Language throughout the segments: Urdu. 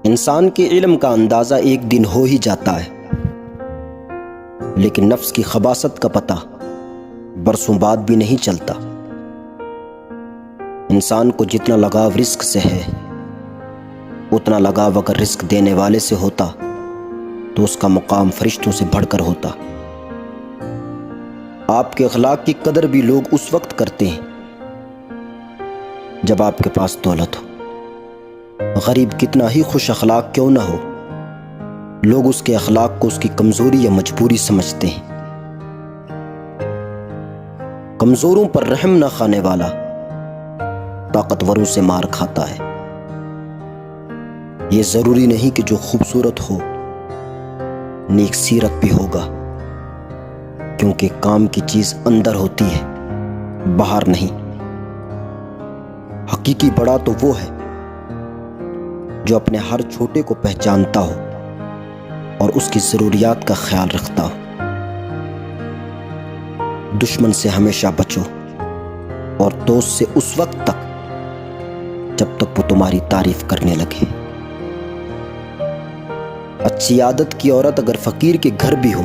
انسان کے علم کا اندازہ ایک دن ہو ہی جاتا ہے، لیکن نفس کی خباثت کا پتہ برسوں بعد بھی نہیں چلتا۔ انسان کو جتنا لگاؤ رزق سے ہے، اتنا لگاؤ اگر رزق دینے والے سے ہوتا تو اس کا مقام فرشتوں سے بڑھ کر ہوتا۔ آپ کے اخلاق کی قدر بھی لوگ اس وقت کرتے ہیں جب آپ کے پاس دولت ہو۔ غریب کتنا ہی خوش اخلاق کیوں نہ ہو، لوگ اس کے اخلاق کو اس کی کمزوری یا مجبوری سمجھتے ہیں۔ کمزوروں پر رحم نہ کھانے والا طاقتوروں سے مار کھاتا ہے۔ یہ ضروری نہیں کہ جو خوبصورت ہو نیک سیرت بھی ہوگا، کیونکہ کام کی چیز اندر ہوتی ہے، باہر نہیں۔ حقیقی بڑا تو وہ ہے جو اپنے ہر چھوٹے کو پہچانتا ہو اور اس کی ضروریات کا خیال رکھتا ہو۔ دشمن سے ہمیشہ بچو اور دوست سے اس وقت تک جب تک وہ تمہاری تعریف کرنے لگے۔ اچھی عادت کی عورت اگر فقیر کے گھر بھی ہو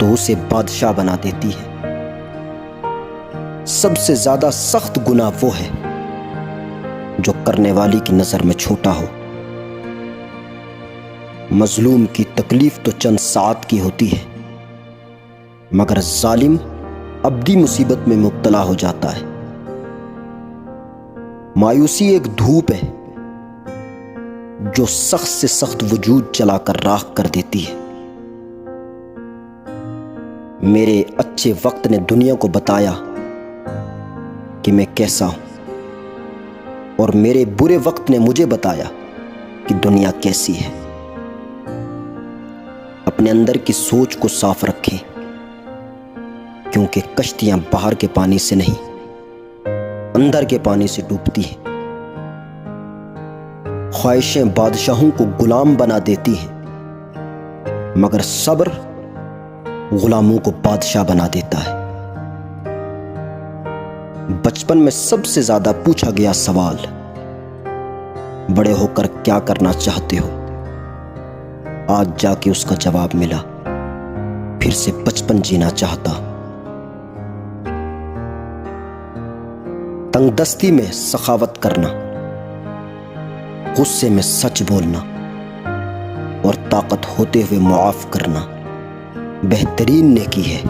تو اسے بادشاہ بنا دیتی ہے۔ سب سے زیادہ سخت گناہ وہ ہے جو کرنے والی کی نظر میں چھوٹا ہو۔ مظلوم کی تکلیف تو چند ساعت کی ہوتی ہے، مگر ظالم ابدی مصیبت میں مبتلا ہو جاتا ہے۔ مایوسی ایک دھوپ ہے جو سخت سے سخت وجود جلا کر راکھ کر دیتی ہے۔ میرے اچھے وقت نے دنیا کو بتایا کہ میں کیسا ہوں، اور میرے برے وقت نے مجھے بتایا کہ دنیا کیسی ہے۔ اپنے اندر کی سوچ کو صاف رکھیں، کیونکہ کشتیاں باہر کے پانی سے نہیں، اندر کے پانی سے ڈوبتی ہیں۔ خواہشیں بادشاہوں کو غلام بنا دیتی ہیں، مگر صبر غلاموں کو بادشاہ بنا دیتا ہے۔ بچپن میں سب سے زیادہ پوچھا گیا سوال، بڑے ہو کر کیا کرنا چاہتے ہو؟ آج جا کے اس کا جواب ملا، پھر سے بچپن جینا چاہتا۔ تنگ دستی میں سخاوت کرنا، غصے میں سچ بولنا اور طاقت ہوتے ہوئے معاف کرنا بہترین نیکی ہے۔